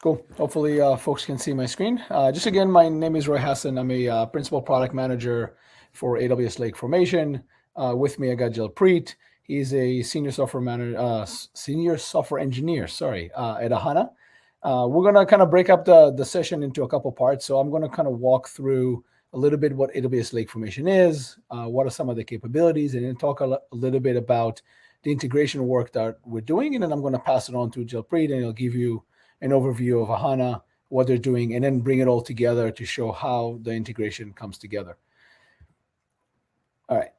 Cool. Hopefully folks can see my screen. Just again, my name is Roy Hasson. I'm a principal product manager for AWS Lake Formation. With me, I got Jalpreet. He's a senior software engineer, at Ahana. We're going to kind of break up the session into a couple parts. So I'm going to kind of walk through a little bit what AWS Lake Formation is, what are some of the capabilities, and then talk a little bit about the integration work that we're doing. And then I'm going to pass it on to Jalpreet, and he'll give you an overview of Ahana, what they're doing, and then bring it all together to show how the integration comes together. All right.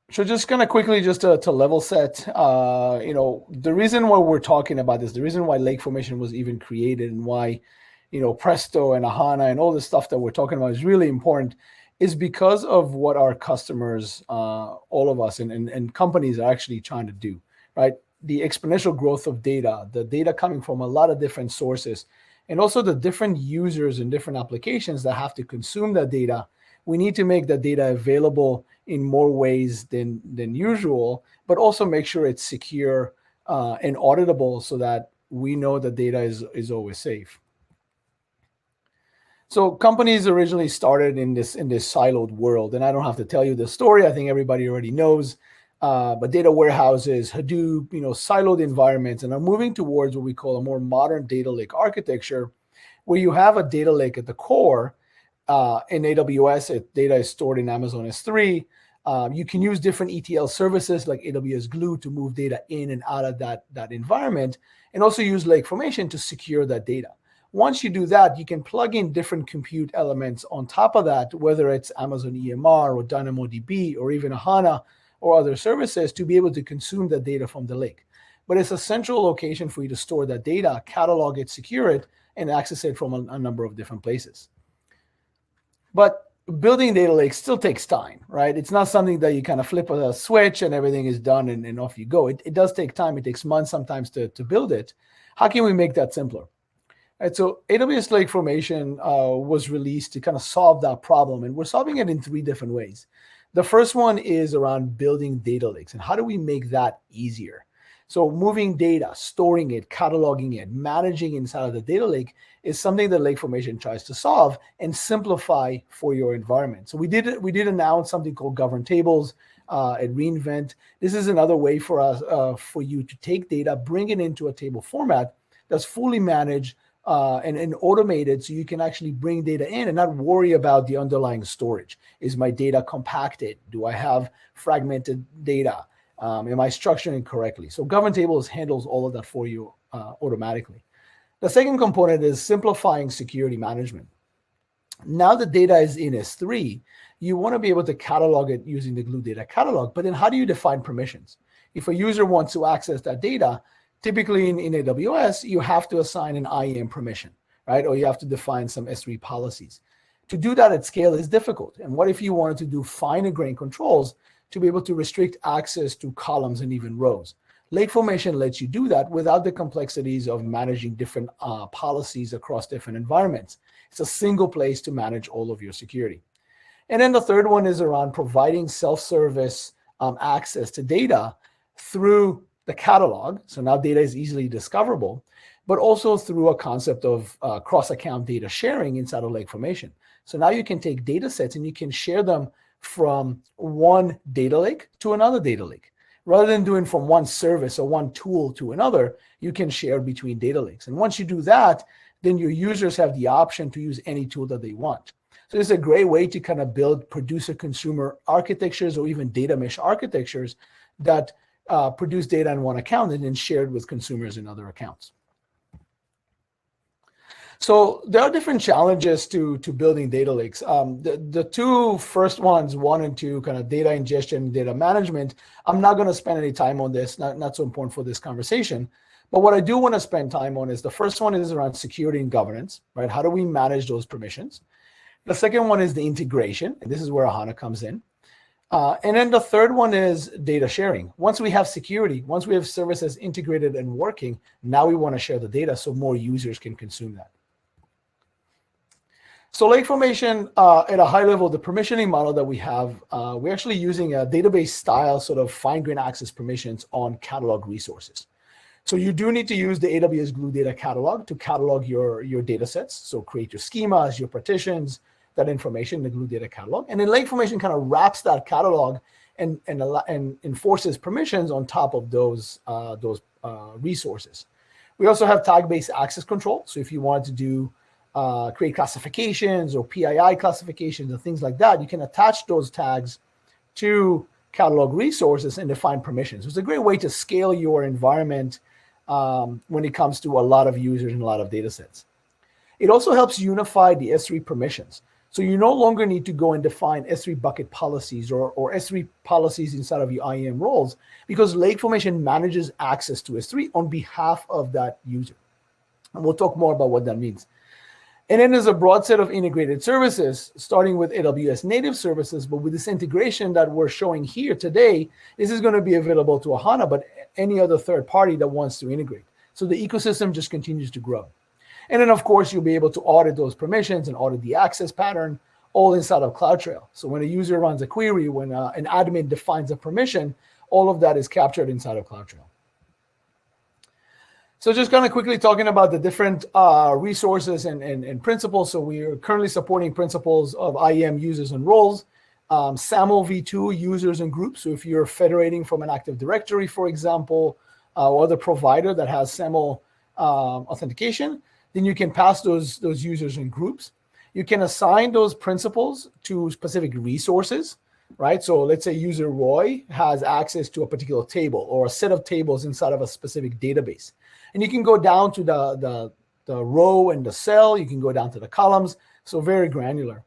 So just kind of quickly, just to level set, the reason why we're talking about this, the reason why Lake Formation was even created and why, Presto and Ahana and all this stuff that we're talking about is really important is because of what our customers, all of us and companies are actually trying to do, right? The exponential growth of data, the data coming from a lot of different sources, and also the different users and different applications that have to consume that data. We need to make that data available in more ways than usual, but also make sure it's secure and auditable so that we know the data is always safe. So companies originally started in this siloed world, and I don't have to tell you the story. I think everybody already knows. But data warehouses, Hadoop, siloed environments, and are moving towards what we call a more modern data lake architecture, where you have a data lake at the core. In AWS, data is stored in Amazon S3. You can use different ETL services like AWS Glue to move data in and out of that environment, and also use Lake Formation to secure that data. Once you do that, you can plug in different compute elements on top of that, whether it's Amazon EMR or DynamoDB or even Ahana or other services, to be able to consume the data from the lake. But it's a central location for you to store that data, catalog it, secure it, and access it from a number of different places. But building data lakes still takes time, right? It's not something that you kind of flip a switch and everything is done and off you go. It does take time. It takes months sometimes to build it. How can we make that simpler? Right, so AWS Lake Formation was released to kind of solve that problem, and we're solving it in 3 different ways. The first one is around building data lakes, and how do we make that easier? So moving data, storing it, cataloging it, managing inside of the data lake is something that Lake Formation tries to solve and simplify for your environment. So we did announce something called Governed Tables at reInvent. This is another way for us, for you to take data, bring it into a table format that's fully managed and automated, so you can actually bring data in and not worry about the underlying storage. Is my data compacted? Do I have fragmented data? Am I structuring correctly? So Governed Tables handles all of that for you automatically. The second component is simplifying security management. Now the data is in S3, you want to be able to catalog it using the Glue Data Catalog, but then how do you define permissions? If a user wants to access that data, typically in AWS, you have to assign an IAM permission, right? Or you have to define some S3 policies. To do that at scale is difficult. And what if you wanted to do fine-grained controls to be able to restrict access to columns and even rows? Lake Formation lets you do that without the complexities of managing different policies across different environments. It's a single place to manage all of your security. And then the third one is around providing self-service access to data through the catalog. So now data is easily discoverable, but also through a concept of cross-account data sharing inside of Lake Formation. So now you can take data sets and you can share them from one data lake to another data lake. Rather than doing from one service or one tool to another, you can share between data lakes. And once you do that, then your users have the option to use any tool that they want. So it's a great way to kind of build producer-consumer architectures or even data mesh architectures that produce data in one account and then shared with consumers in other accounts. So there are different challenges to building data lakes. The 2 first ones, 1 and 2, kind of data ingestion, data management, I'm not going to spend any time on this, not so important for this conversation. But what I do want to spend time on is the first one is around security and governance, right? How do we manage those permissions? The second one is the integration, and this is where Ahana comes in. And then the third one is data sharing. Once we have security, once we have services integrated and working, now we want to share the data so more users can consume that. So Lake Formation, at a high level, the permissioning model that we have, we're actually using a database style sort of fine-grained access permissions on catalog resources. So you do need to use the AWS Glue Data Catalog to catalog your data sets. So create your schemas, your partitions, that information in the Glue Data Catalog. And then Lake Formation kind of wraps that catalog and enforces permissions on top of those resources. We also have tag-based access control. So if you wanted to do create classifications or PII classifications and things like that, you can attach those tags to catalog resources and define permissions. It's a great way to scale your environment when it comes to a lot of users and a lot of data sets. It also helps unify the S3 permissions. So you no longer need to go and define S3 bucket policies or S3 policies inside of your IAM roles, because Lake Formation manages access to S3 on behalf of that user. And we'll talk more about what that means. And then there's a broad set of integrated services, starting with AWS native services, but with this integration that we're showing here today, this is going to be available to Ahana, but any other third party that wants to integrate. So the ecosystem just continues to grow. And then, of course, you'll be able to audit those permissions and audit the access pattern, all inside of CloudTrail. So when a user runs a query, when an admin defines a permission, all of that is captured inside of CloudTrail. So just kind of quickly talking about the different resources and principles. So we are currently supporting principles of IAM users and roles, SAML v2 users and groups. So if you're federating from an Active Directory, for example, or other provider that has SAML authentication, then you can pass those users and groups. You can assign those principles to specific resources, right? So let's say user Roy has access to a particular table or a set of tables inside of a specific database. And you can go down to the row and the cell. You can go down to the columns. So very granular.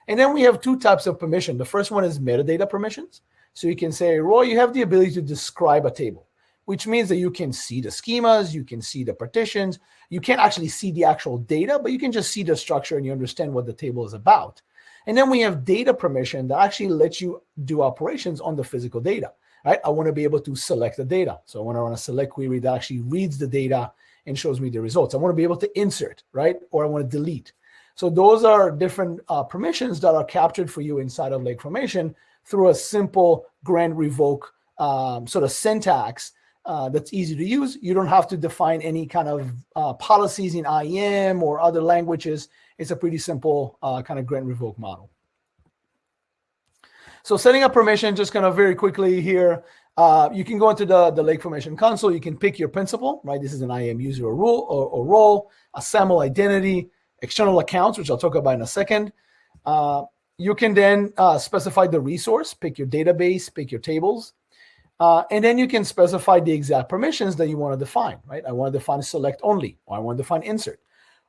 And then we have two types of permission. The first one is metadata permissions. So you can say, Roy, you have the ability to describe a table, which means that you can see the schemas, you can see the partitions. You can't actually see the actual data, but you can just see the structure and you understand what the table is about. And then we have data permission that actually lets you do operations on the physical data. Right? I want to be able to select the data. So I want to run a select query that actually reads the data and shows me the results. I want to be able to insert, right? Or I want to delete. So those are different permissions that are captured for you inside of Lake Formation through a simple grant revoke sort of syntax that's easy to use. You don't have to define any kind of policies in IAM or other languages. It's a pretty simple kind of grant revoke model. So setting up permission, just kind of very quickly here, you can go into the Lake Formation console. You can pick your principal, right? This is an IAM user or role, a SAML identity, external accounts, which I'll talk about in a second. You can then specify the resource, pick your database, pick your tables, and then you can specify the exact permissions that you want to define, right? I want to define select only, or I want to define insert.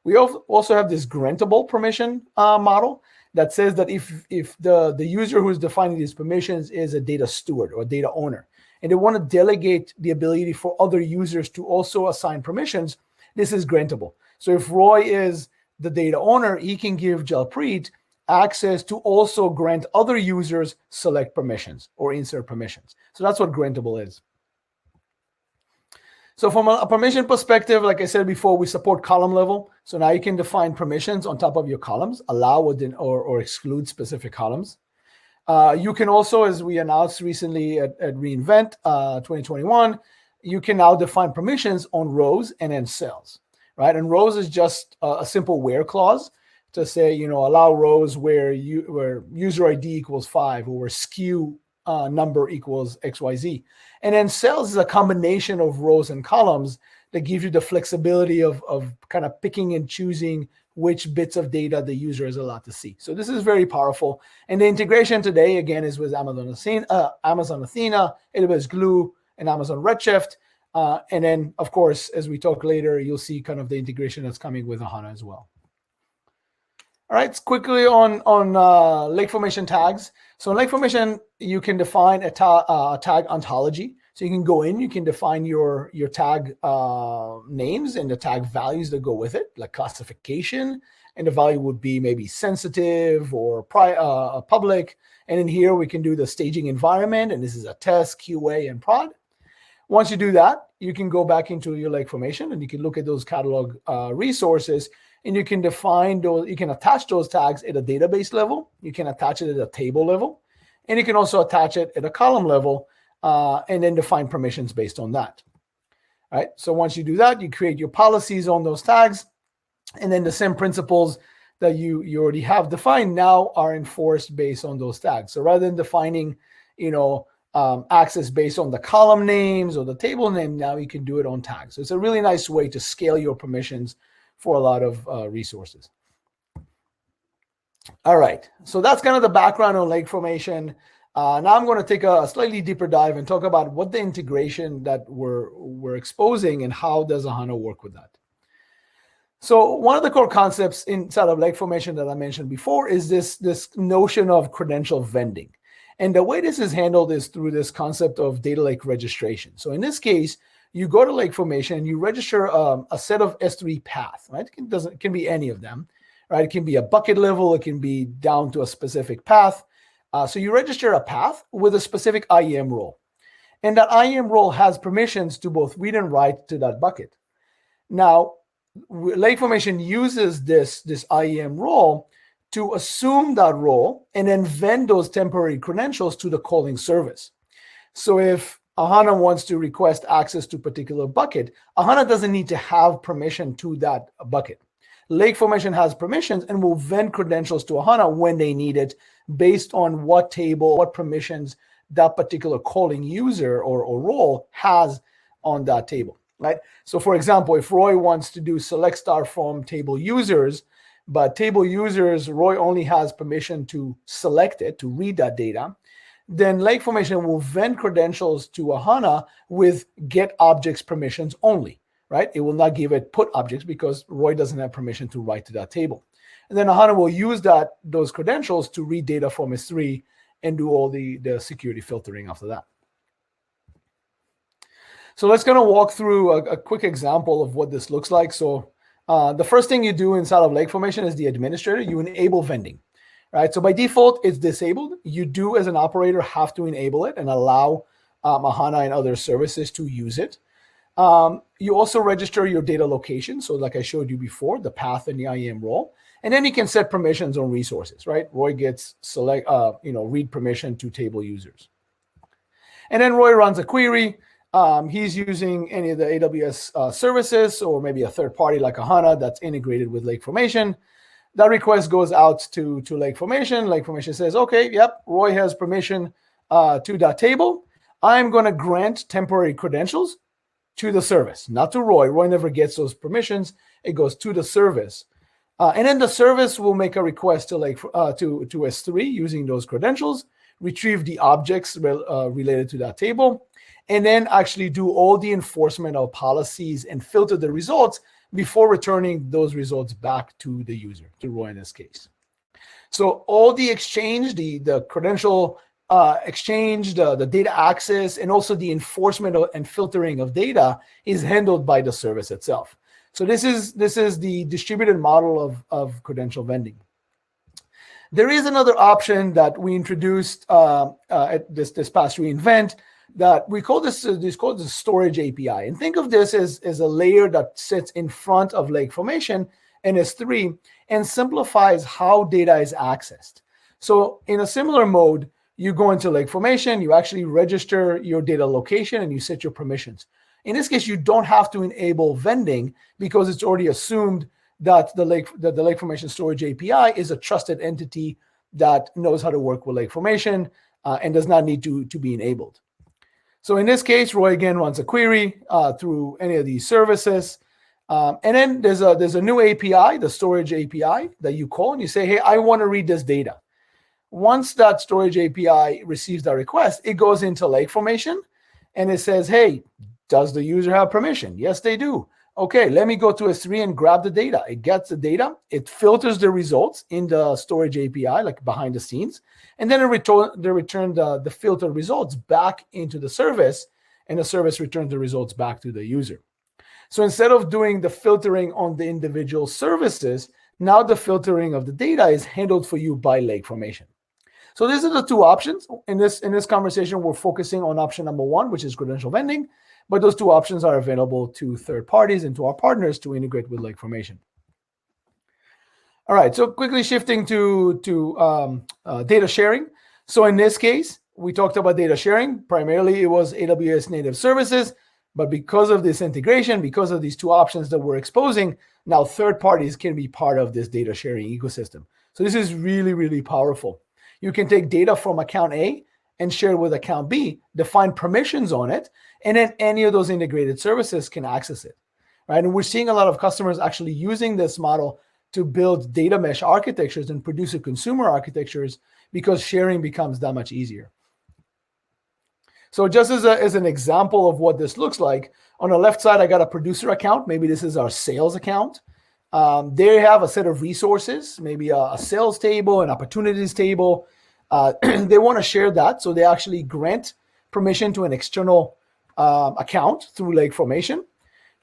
We also have this grantable permission model that says that if the user who is defining these permissions is a data steward or a data owner, and they want to delegate the ability for other users to also assign permissions, this is grantable. So if Roy is the data owner, he can give Jalpreet access to also grant other users select permissions or insert permissions. So that's what grantable is. So from a permission perspective, like I said before, we support column level. So now you can define permissions on top of your columns, allow or exclude specific columns. You can also, as we announced recently at reInvent 2021, you can now define permissions on rows and then cells, right? And rows is just a simple where clause to say, allow rows where user ID equals 5 or where SKU number equals XYZ. And then cells is a combination of rows and columns that gives you the flexibility of kind of picking and choosing which bits of data the user is allowed to see. So this is very powerful. And the integration today, again, is with Amazon Athena, AWS Glue, and Amazon Redshift. And then, of course, as we talk later, you'll see kind of the integration that's coming with Ahana as well. All right, quickly on Lake Formation tags. So in Lake Formation, you can define a tag ontology. So you can go in, you can define your tag names and the tag values that go with it, like classification. And the value would be maybe sensitive or public. And in here, we can do the staging environment. And this is a test, QA, and prod. Once you do that, you can go back into your Lake Formation and you can look at those catalog resources. And you can define those, you can attach those tags at a database level. You can attach it at a table level. And you can also attach it at a column level and then define permissions based on that. right? So once you do that, you create your policies on those tags, and then the same principles that you already have defined now are enforced based on those tags. So rather than defining, access based on the column names or the table name, now you can do it on tags. So it's a really nice way to scale your permissions for a lot of resources. All right, so that's kind of the background on Lake Formation. Now I'm going to take a slightly deeper dive and talk about what the integration that we're exposing and how does Ahana work with that. So one of the core concepts inside of Lake Formation that I mentioned before is this notion of credential vending. And the way this is handled is through this concept of data lake registration. So in this case, you go to Lake Formation and you register a set of S3 paths, right? It can be any of them, right? It can be a bucket level. It can be down to a specific path. So you register a path with a specific IAM role. And that IAM role has permissions to both read and write to that bucket. Now, Lake Formation uses this IAM role to assume that role and then vend those temporary credentials to the calling service. So if Ahana wants to request access to a particular bucket, Ahana doesn't need to have permission to that bucket. Lake Formation has permissions and will vend credentials to Ahana when they need it based on what table, what permissions that particular calling user or role has on that table, right? So for example, if Roy wants to do select star from table users, but table users, Roy only has permission to select it, to read that data, then Lake Formation will vend credentials to Ahana with get objects permissions only, right? It will not give it put objects because Roy doesn't have permission to write to that table. And then Ahana will use those credentials to read data from S3 and do all the security filtering after that. So let's kind of walk through a quick example of what this looks like. So the first thing you do inside of Lake Formation is the administrator, you enable vending, right? So by default, it's disabled. You do, as an operator, have to enable it and allow Ahana and other services to use it. You also register your data location. So like I showed you before, the path and the IAM role. And then you can set permissions on resources, right? Roy gets read permission to table users. And then Roy runs a query. He's using any of the AWS services or maybe a third party like Ahana that's integrated with Lake Formation. That request goes out to Lake Formation. Lake Formation says, okay, yep, Roy has permission to that table. I'm going to grant temporary credentials to the service, not to Roy. Roy never gets those permissions. It goes to the service. And then the service will make a request to S3 using those credentials, retrieve the objects related to that table, and then actually do all the enforcement of policies and filter the results before returning those results back to the user, to Roy in this case. So all the exchange, the credential exchange, the data access, and also the enforcement and filtering of data is handled by the service itself. So this is the distributed model of credential vending. There is another option that we introduced at this past reInvent that we call this called the storage API. And think of this as a layer that sits in front of Lake Formation and S3 and simplifies how data is accessed. So in a similar mode, you go into Lake Formation, you actually register your data location and you set your permissions. In this case, you don't have to enable vending because it's already assumed that the Lake Formation Storage API is a trusted entity that knows how to work with Lake Formation and does not need to be enabled. So in this case, Roy again runs a query through any of these services. And then there's a new API, the storage API that you call and you say, hey, I want to read this data. Once that storage API receives that request, it goes into Lake Formation and it says, hey, does the user have permission? Yes, they do. Okay, let me go to S3 and grab the data. It gets the data. It filters the results in the storage API, like behind the scenes. And then it return the filtered results back into the service, and the service returns the results back to the user. So instead of doing the filtering on the individual services, now the filtering of the data is handled for you by Lake Formation. So these are the two options. In this conversation, we're focusing on option number one, which is credential vending. But those two options are available to third parties and to our partners to integrate with Lake Formation. All right, so quickly shifting to data sharing. So in this case, we talked about data sharing. Primarily, it was AWS native services. But because of this integration, because of these two options that we're exposing, now third parties can be part of this data sharing ecosystem. So this is really, really powerful. You can take data from account A and share it with account B, define permissions on it, and then any of those integrated services can access it, right? And we're seeing a lot of customers actually using this model to build data mesh architectures and produce consumer architectures because sharing becomes that much easier. So just as an example of what this looks like, on the left side, I got a producer account. Maybe this is our sales account. They have a set of resources, maybe a sales table, an opportunities table. They want to share that. So they actually grant permission to an external account through Lake Formation.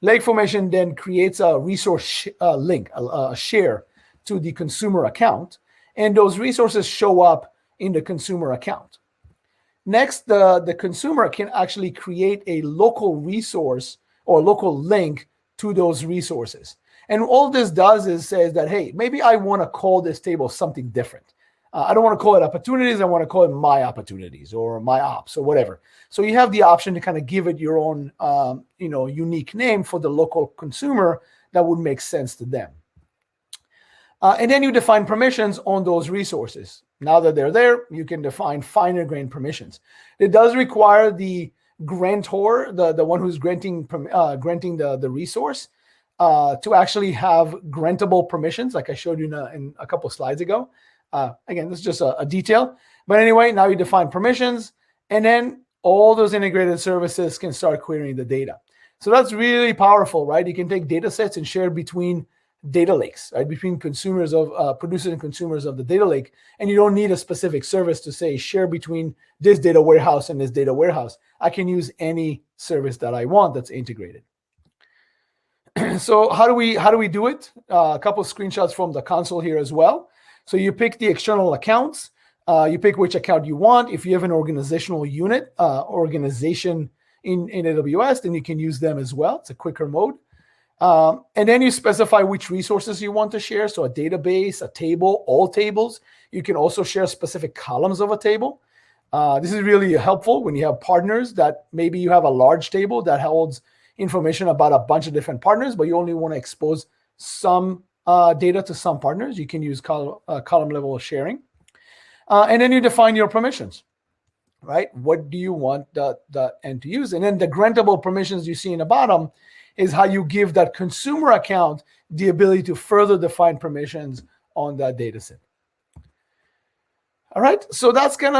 Lake Formation then creates a resource link, a share to the consumer account. And those resources show up in the consumer account. Next, the consumer can actually create a local resource or local link to those resources. And all this does is says that, hey, maybe I want to call this table something different. I don't want to call it opportunities. I want to call it my opportunities or my ops or whatever. So you have the option to kind of give it your own, unique name for the local consumer that would make sense to them. And then you define permissions on those resources. Now that they're there, you can define finer grained permissions. It does require the grantor, the one who's granting the resource, to actually have grantable permissions, like I showed you in a couple slides ago. Again, this is just a detail. But anyway, now you define permissions, and then all those integrated services can start querying the data. So that's really powerful, right? You can take data sets and share between data lakes, right? Between consumers of producers and consumers of the data lake. And you don't need a specific service to say share between this data warehouse and this data warehouse. I can use any service that I want that's integrated. So how do we do it? A couple of screenshots from the console here as well. So you pick the external accounts. You pick which account you want. If you have an organizational unit, organization in AWS, then you can use them as well. It's a quicker mode. And then you specify which resources you want to share. So a database, a table, all tables. You can also share specific columns of a table. This is really helpful when you have partners that maybe you have a large table that holds information about a bunch of different partners, but you only want to expose some data to some partners. You can use column level sharing. And then you define your permissions, right? What do you want the end to use? And then the grantable permissions you see in the bottom is how you give that consumer account the ability to further define permissions on that data set. All right, so that kind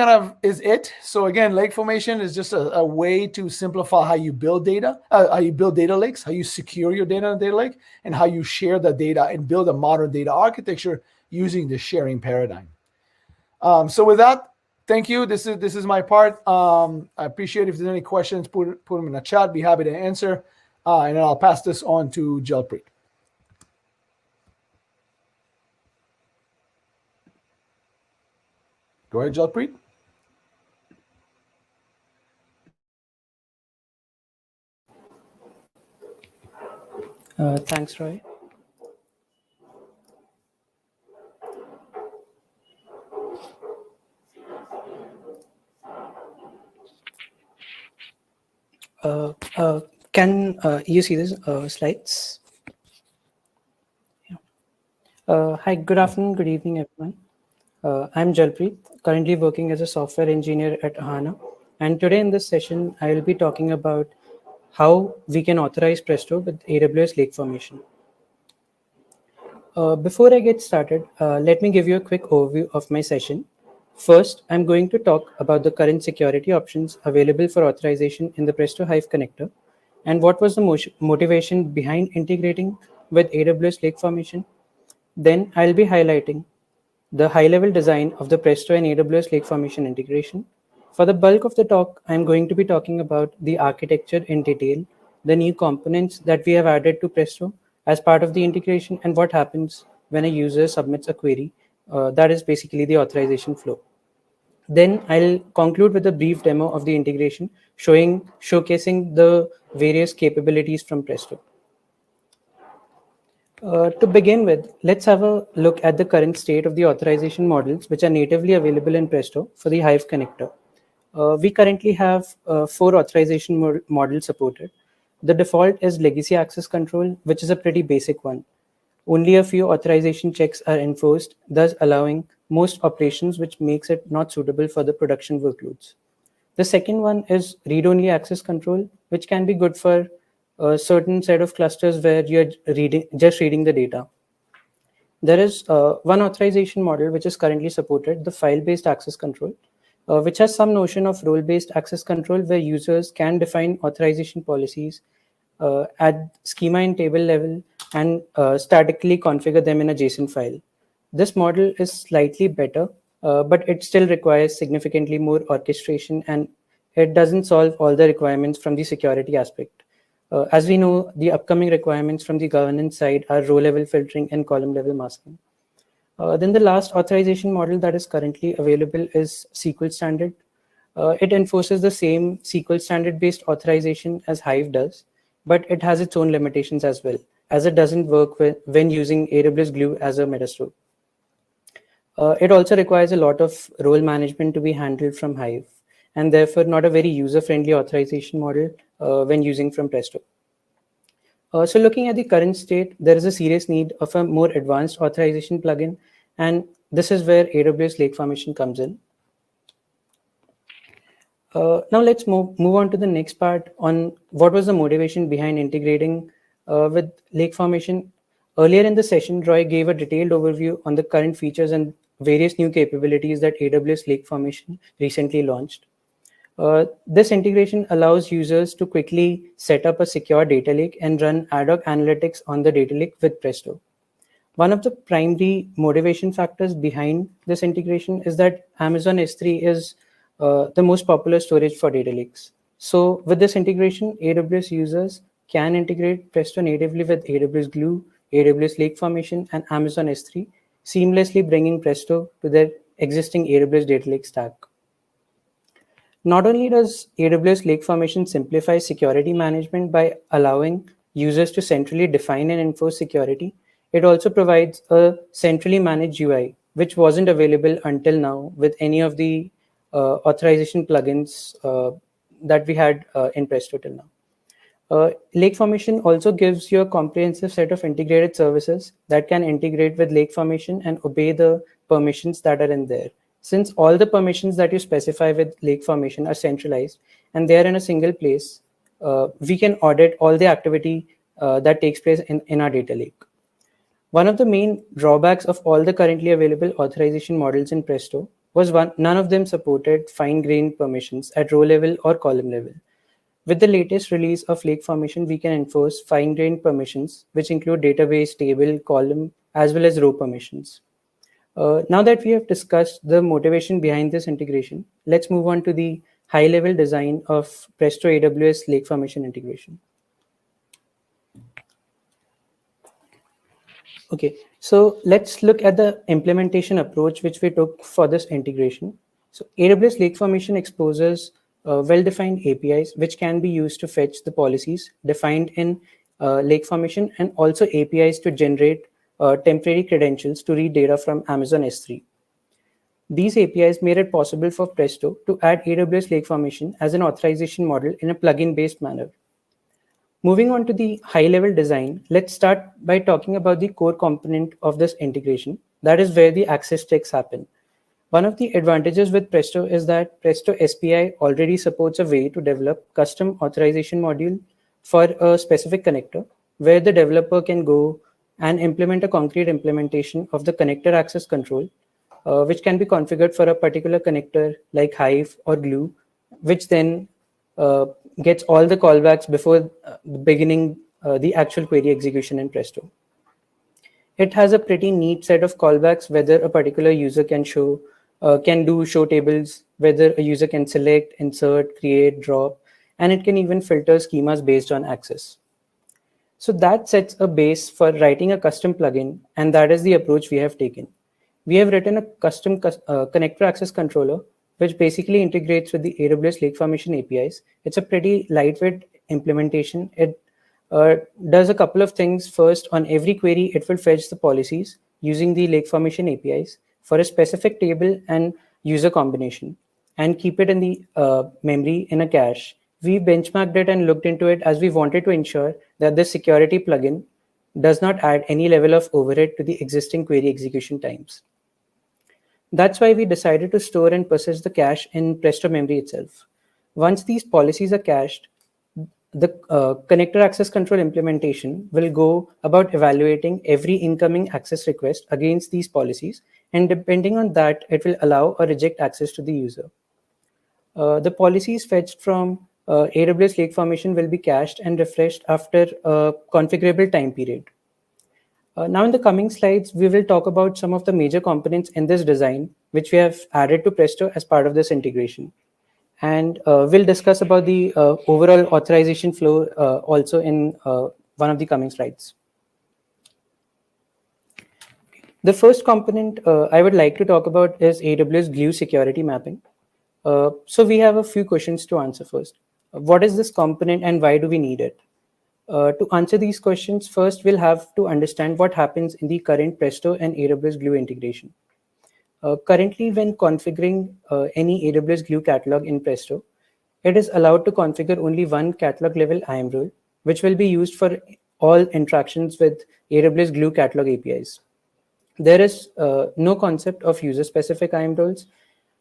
of is it. So again, lake formation is just a way to simplify how you build data, how you build data lakes, how you secure your data in a data lake, and how you share the data and build a modern data architecture using the sharing paradigm. So with that, thank you. This is my part. I appreciate if there's any questions, put them in the chat. Be happy to answer. And then I'll pass this on to Jalpreet. Go ahead, Jalpreet. Thanks, Roy. Can you see these slides? Yeah. Hi, good afternoon, good evening, everyone. I'm Jalpreet, currently working as a software engineer at Ahana. And today in this session, I will be talking about how we can authorize Presto with AWS Lake Formation. Before I get started, let me give you a quick overview of my session. First, I'm going to talk about the current security options available for authorization in the Presto Hive connector and what was the motivation behind integrating with AWS Lake Formation. Then I'll be highlighting the high-level design of the Presto and AWS Lake Formation integration. For the bulk of the talk, I'm going to be talking about the architecture in detail, the new components that we have added to Presto as part of the integration, and what happens when a user submits a query. That is basically the authorization flow. Then I'll conclude with a brief demo of the integration, showcasing the various capabilities from Presto. To begin with, let's have a look at the current state of the authorization models which are natively available in Presto for the Hive connector. We currently have 4 authorization models supported. The default is legacy access control, which is a pretty basic one. Only a few authorization checks are enforced, thus allowing most operations, which makes it not suitable for the production workloads. The second one is read-only access control, which can be good for a certain set of clusters where you're just reading the data. There is one authorization model which is currently supported, the file-based access control, which has some notion of role-based access control where users can define authorization policies at schema and table level and statically configure them in a JSON file. This model is slightly better, but it still requires significantly more orchestration and it doesn't solve all the requirements from the security aspect. As we know, the upcoming requirements from the governance side are row level filtering and column level masking. Then the last authorization model that is currently available is SQL standard. It enforces the same SQL standard based authorization as Hive does, but it has its own limitations as well, as it doesn't work when using AWS Glue as a metastore. It also requires a lot of role management to be handled from Hive, and therefore not a very user-friendly authorization model when using from Presto. So looking at the current state, there is a serious need of a more advanced authorization plugin, and this is where AWS Lake Formation comes in. Now let's move on to the next part on what was the motivation behind integrating with Lake Formation. Earlier in the session, Roy gave a detailed overview on the current features and various new capabilities that AWS Lake Formation recently launched. This integration allows users to quickly set up a secure data lake and run ad hoc analytics on the data lake with Presto. One of the primary motivation factors behind this integration is that Amazon S3 is the most popular storage for data lakes. So with this integration, AWS users can integrate Presto natively with AWS Glue, AWS Lake Formation, and Amazon S3, seamlessly bringing Presto to their existing AWS data lake stack. Not only does AWS Lake Formation simplify security management by allowing users to centrally define and enforce security, it also provides a centrally managed UI, which wasn't available until now with any of the authorization plugins that we had in Presto till now. Lake Formation also gives you a comprehensive set of integrated services that can integrate with Lake Formation and obey the permissions that are in there. Since all the permissions that you specify with Lake Formation are centralized and they are in a single place, we can audit all the activity that takes place in our data lake. One of the main drawbacks of all the currently available authorization models in Presto was none of them supported fine-grained permissions at row level or column level. With the latest release of Lake Formation, we can enforce fine-grained permissions, which include database, table, column, as well as row permissions. Now that we have discussed the motivation behind this integration, let's move on to the high-level design of Presto AWS Lake Formation integration. Okay, so let's look at the implementation approach which we took for this integration. So AWS Lake Formation exposes well-defined APIs which can be used to fetch the policies defined in Lake Formation and also APIs to generate temporary credentials to read data from Amazon S3. These APIs made it possible for Presto to add AWS Lake Formation as an authorization model in a plugin-based manner. Moving on to the high-level design, let's start by talking about the core component of this integration. That is where the access checks happen. One of the advantages with Presto is that Presto SPI already supports a way to develop custom authorization module for a specific connector, where the developer can go and implement a concrete implementation of the connector access control, which can be configured for a particular connector like Hive or Glue, which then gets all the callbacks before beginning the actual query execution in Presto. It has a pretty neat set of callbacks, whether a particular user can do show tables, whether a user can select, insert, create, drop, and it can even filter schemas based on access. So that sets a base for writing a custom plugin, and that is the approach we have taken. We have written a custom connector access controller, which basically integrates with the AWS Lake Formation APIs. It's a pretty lightweight implementation. It does a couple of things. First, on every query, it will fetch the policies using the Lake Formation APIs for a specific table and user combination. and keep it in the memory in a cache, we benchmarked it and looked into it as we wanted to ensure that this security plugin does not add any level of overhead to the existing query execution times. That's why we decided to store and process the cache in Presto memory itself. Once these policies are cached, the connector access control implementation will go about evaluating every incoming access request against these policies, and depending on that, it will allow or reject access to the user. The policies fetched from AWS Lake Formation will be cached and refreshed after a configurable time period. Now in the coming slides, we will talk about some of the major components in this design, which we have added to Presto as part of this integration. And we'll discuss about the overall authorization flow also in one of the coming slides. The first component I would like to talk about is AWS Glue security mapping. So we have a few questions to answer first. What is this component and why do we need it? To answer these questions, first we'll have to understand what happens in the current Presto and AWS Glue integration. Currently, when configuring any AWS Glue catalog in Presto, it is allowed to configure only one catalog level IAM role, which will be used for all interactions with AWS Glue catalog APIs. There is no concept of user-specific IAM roles,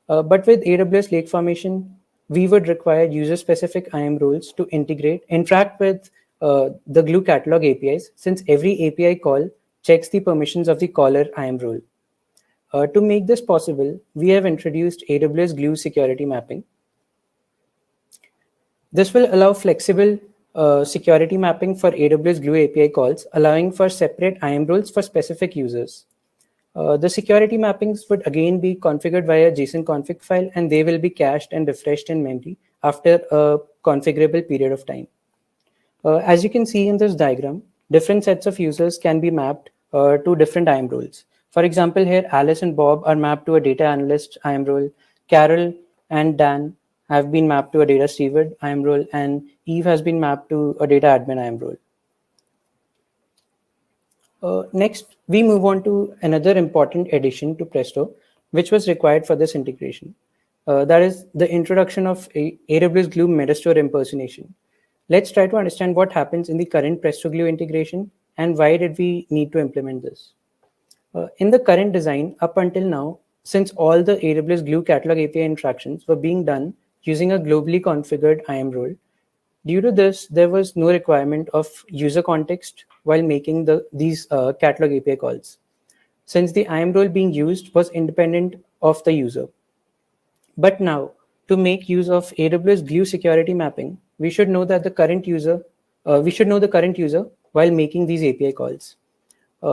but with AWS Lake Formation, we would require user-specific IAM roles to interact with the Glue catalog APIs, since every API call checks the permissions of the caller IAM role. To make this possible, we have introduced AWS Glue security mapping. This will allow flexible security mapping for AWS Glue API calls, allowing for separate IAM roles for specific users. The security mappings would again be configured via JSON config file, and they will be cached and refreshed in memory after a configurable period of time. As you can see in this diagram, different sets of users can be mapped to different IAM roles. For example, here Alice and Bob are mapped to a data analyst IAM role. Carol and Dan have been mapped to a data steward IAM role, and Eve has been mapped to a data admin IAM role. Next, we move on to another important addition to Presto, which was required for this integration. That is the introduction of AWS Glue Metastore impersonation. Let's try to understand what happens in the current Presto Glue integration and why did we need to implement this. In the current design, up until now, since all the AWS Glue catalog API interactions were being done using a globally configured IAM role, due to this, there was no requirement of user context while making these catalog API calls, since the IAM role being used was independent of the user. But now, to make use of AWS Glue security mapping, we should know that the current user, while making these API calls.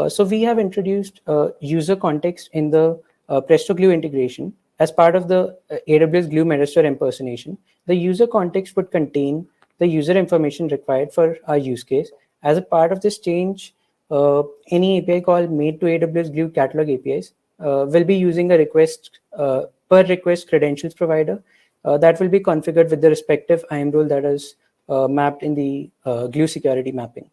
So we have introduced user context in the Presto Glue integration as part of the AWS Glue Metastore impersonation. The user context would contain the user information required for our use case. As a part of this change, any API call made to AWS Glue catalog APIs will be using a request per request credentials provider that will be configured with the respective IAM role that is mapped in the Glue security mapping.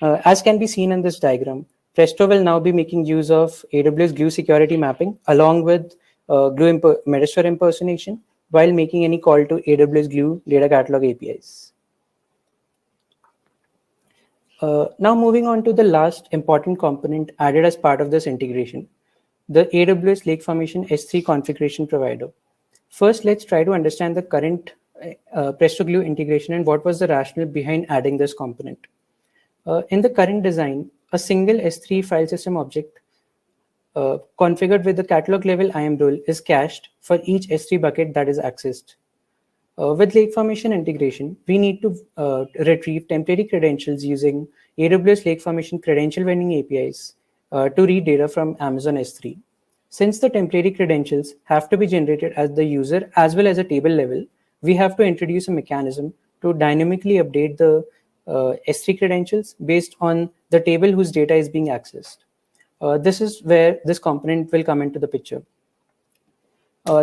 As can be seen in this diagram, Presto will now be making use of AWS Glue security mapping along with Glue Metastore impersonation while making any call to AWS Glue data catalog APIs. Now moving on to the last important component added as part of this integration, the AWS Lake Formation S3 configuration provider. First, let's try to understand the current Presto Glue integration and what was the rationale behind adding this component. In the current design, a single S3 file system object configured with the catalog level IAM role is cached for each S3 bucket that is accessed. With Lake Formation integration, we need to retrieve temporary credentials using AWS Lake Formation credential vending APIs to read data from Amazon S3. Since the temporary credentials have to be generated as the user as well as a table level, we have to introduce a mechanism to dynamically update the S3 credentials based on the table whose data is being accessed. This is where this component will come into the picture.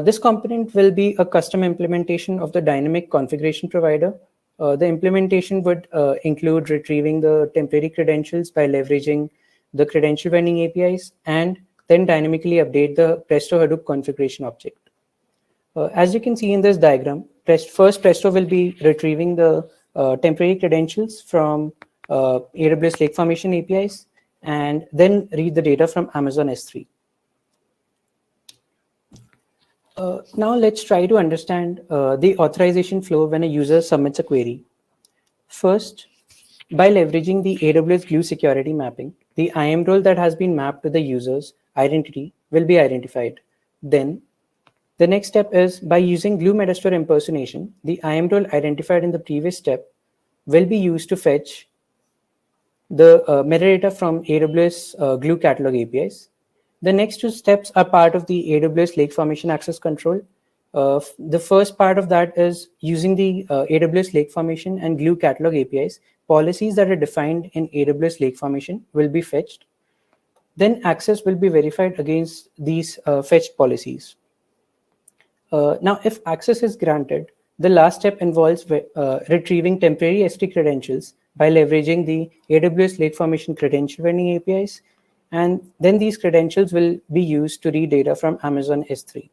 This component will be a custom implementation of the dynamic configuration provider. The implementation would include retrieving the temporary credentials by leveraging the credential vending APIs and then dynamically update the Presto Hadoop configuration object. As you can see in this diagram, first Presto will be retrieving the temporary credentials from AWS Lake Formation APIs and then read the data from Amazon S3. Now let's try to understand the authorization flow when a user submits a query. First, by leveraging the AWS Glue security mapping, the IAM role that has been mapped to the user's identity will be identified. Then, the next step is by using Glue Metastore impersonation, the IAM role identified in the previous step will be used to fetch the metadata from AWS Glue Catalog APIs. The next two steps are part of the AWS Lake Formation access control. The first part of that is using the AWS Lake Formation and Glue Catalog APIs. Policies that are defined in AWS Lake Formation will be fetched. Then access will be verified against these fetched policies. Now, if access is granted, the last step involves retrieving temporary S3 credentials by leveraging the AWS Lake Formation credential vending APIs. And then these credentials will be used to read data from Amazon S3.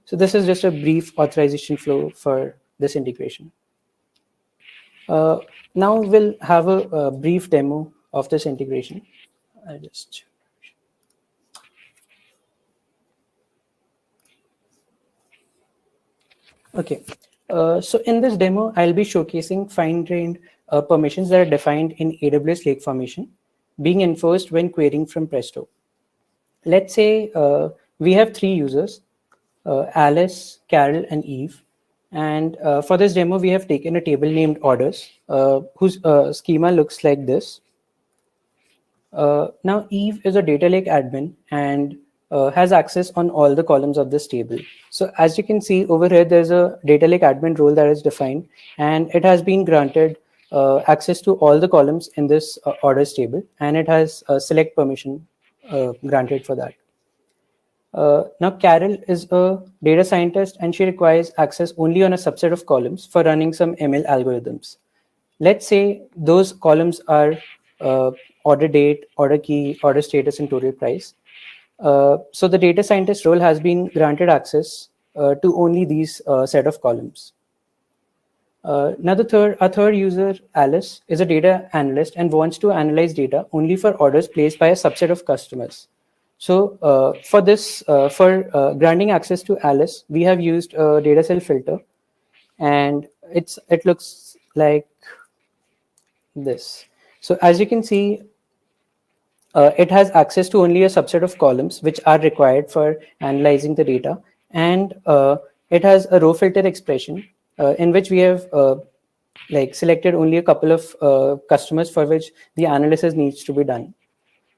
So this is just a brief authorization flow for this integration. Now we'll have a brief demo of this integration. I'll just... Okay, so in this demo, I'll be showcasing fine-grained permissions that are defined in AWS Lake Formation, being enforced when querying from Presto. Let's say we have three users, Alice, Carol, and Eve. And for this demo, we have taken a table named orders, whose schema looks like this. Now, Eve is a data lake admin and has access on all the columns of this table. So as you can see over here, there's a data lake admin role that is defined, and it has been granted access to all the columns in this orders table, and it has select permission granted for that. Now, Carol is a data scientist, and she requires access only on a subset of columns for running some ML algorithms. Let's say those columns are order date, order key, order status, and total price. So the data scientist role has been granted access to only these set of columns. Now, a third user, Alice, is a data analyst and wants to analyze data only for orders placed by a subset of customers. So for this, for granting access to Alice, we have used a data cell filter, and it looks like this. So as you can see, it has access to only a subset of columns which are required for analyzing the data, and it has a row filter expression in which we have like selected only a couple of customers for which the analysis needs to be done.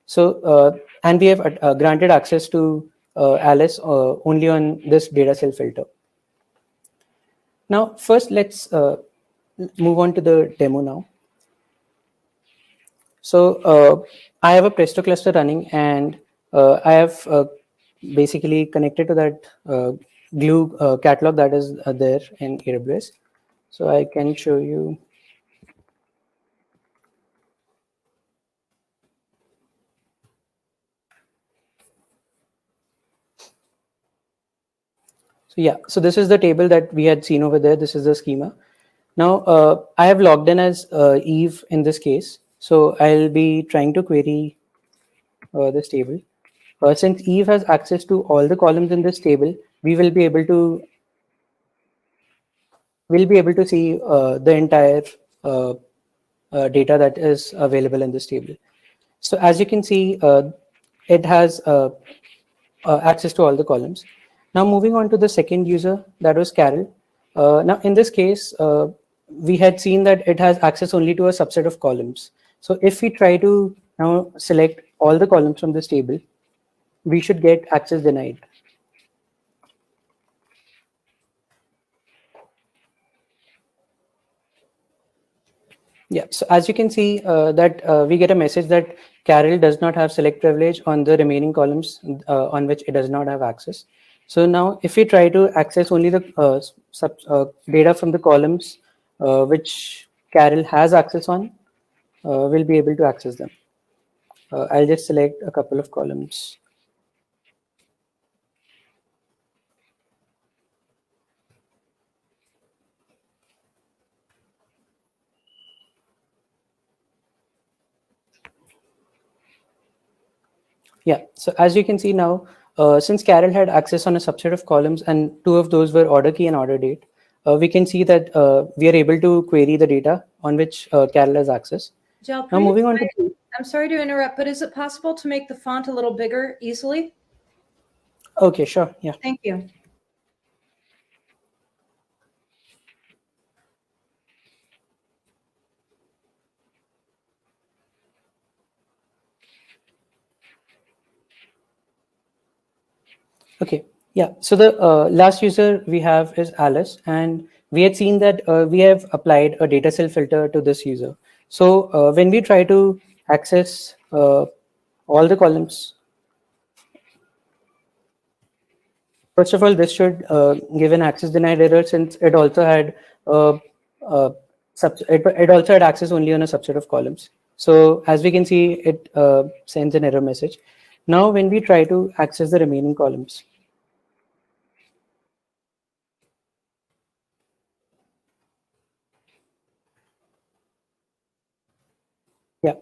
So and we have granted access to Alice only on this data cell filter. Now, first let's move on to the demo now. So I have a Presto cluster running, and I have basically connected to that Glue catalog that is there in AWS. So I can show you. So yeah, so this is the table that we had seen over there. This is the schema. Now I have logged in as Eve in this case. So I'll be trying to query this table. Since Eve has access to all the columns in this table, we will be able to see the entire data that is available in this table. So as you can see, it has access to all the columns. Now moving on to the second user, that was Carol. Now in this case, we had seen that it has access only to a subset of columns. So if we try to now select all the columns from this table, we should get access denied. Yeah, so as you can see that we get a message that Carol does not have select privilege on the remaining columns on which it does not have access. So now if we try to access only the data from the columns which Carol has access on, we'll be able to access them. I'll just select a couple of columns. Yeah, so as you can see now, since Carol had access on a subset of columns and two of those were order key and order date, we can see that we are able to query the data on which Carol has access. Now Jalpreet, moving on to... I'm sorry to interrupt, but is it possible to make the font a little bigger easily? Okay, sure. Yeah. Thank you. Okay. Yeah. So the last user we have is Alice, and we had seen that we have applied a data cell filter to this user. So when we try to access all the columns, first of all, this should give an access denied error, since it also had uh, it also had access only on a subset of columns. So as we can see, it sends an error message. Now, when we try to access the remaining columns, yeah,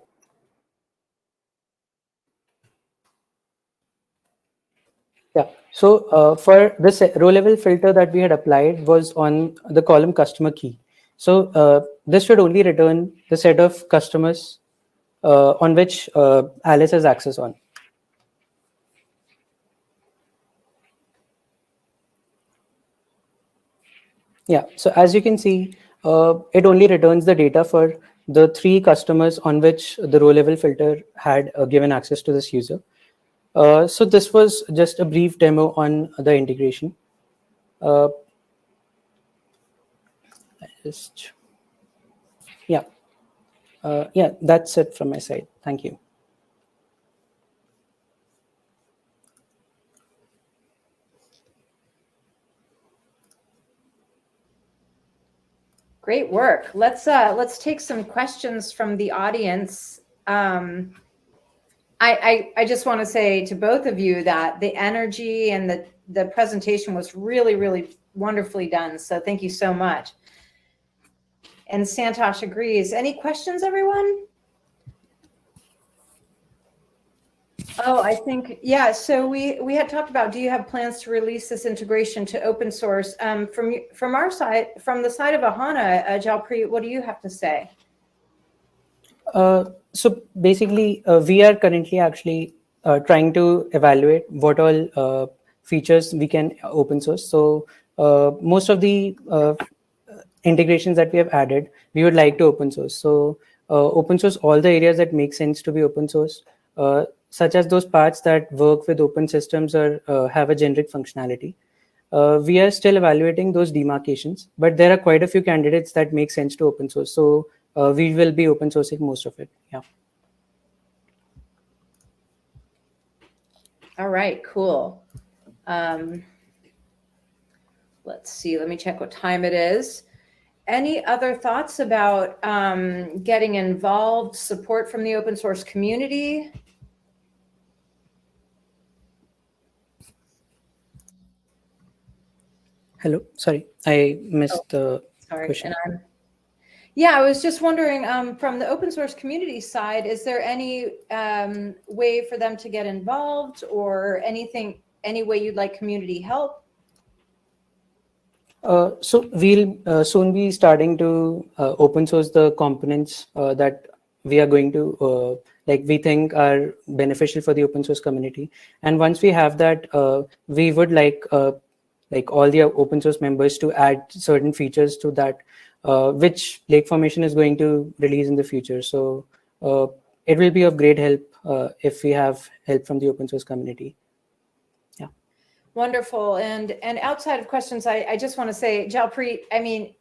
yeah. So for this row level filter that we had applied was on the column customer key. So this should only return the set of customers on which Alice has access on. Yeah, so as you can see, it only returns the data for the 3 customers on which the row level filter had given access to this user. So this was just a brief demo on the integration. Uh, just, yeah, yeah, that's it from my side. Thank you. Great work. Let's take some questions from the audience. I just want to say to both of you that the energy and the presentation was really, really wonderfully done. So thank you so much. And Santosh agrees. Any questions, everyone? Oh, I think, yeah. So we had talked about, do you have plans to release this integration to open source? From our side, from the side of Ahana, Jalpreet, what do you have to say? So basically, we are currently actually trying to evaluate what all features we can open source. So most of the integrations that we have added, we would like to open source. So open source all the areas that make sense to be open source, such as those parts that work with open systems or have a generic functionality. We are still evaluating those demarcations, but there are quite a few candidates that make sense to open source. So we will be open sourcing most of it. Yeah. All right, cool. Let's see, let me check what time it is. Any other thoughts about getting involved, support from the open source community? Hello, sorry, I missed the question. Yeah, I was just wondering, from the open source community side, is there any way for them to get involved, or anything, any way you'd like community help? So we'll soon be starting to open source the components that we are going to like we think are beneficial for the open source community. And once we have that, we would like all the open source members to add certain features to that, which Lake Formation is going to release in the future. So it will be of great help if we have help from the open source community. Yeah. Wonderful. And outside of questions, I just want to say, Jalpreet, I mean,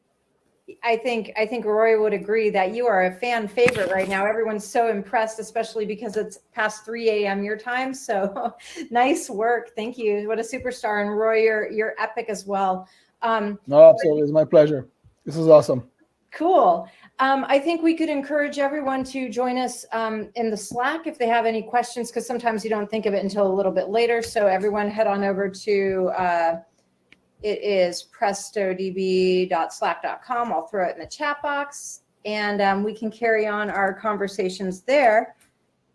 I think Roy would agree that you are a fan favorite right now. Everyone's so impressed, especially because it's past 3 a.m. your time. So nice work. Thank you. What a superstar. And Roy, you're epic as well. No, absolutely. It's my pleasure. This is awesome. Cool. I think we could encourage everyone to join us in the Slack if they have any questions, because sometimes you don't think of it until a little bit later. So everyone head on over to, it is prestodb.slack.com. I'll throw it in the chat box, and we can carry on our conversations there.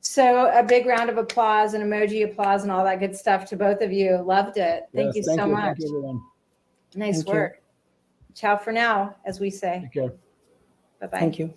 So a big round of applause and emoji applause and all that good stuff to both of you. Loved it. Thank you so much. Thank you, everyone. Nice Thank you. work. Ciao for now, as we say. Take care. Bye-bye. Thank you.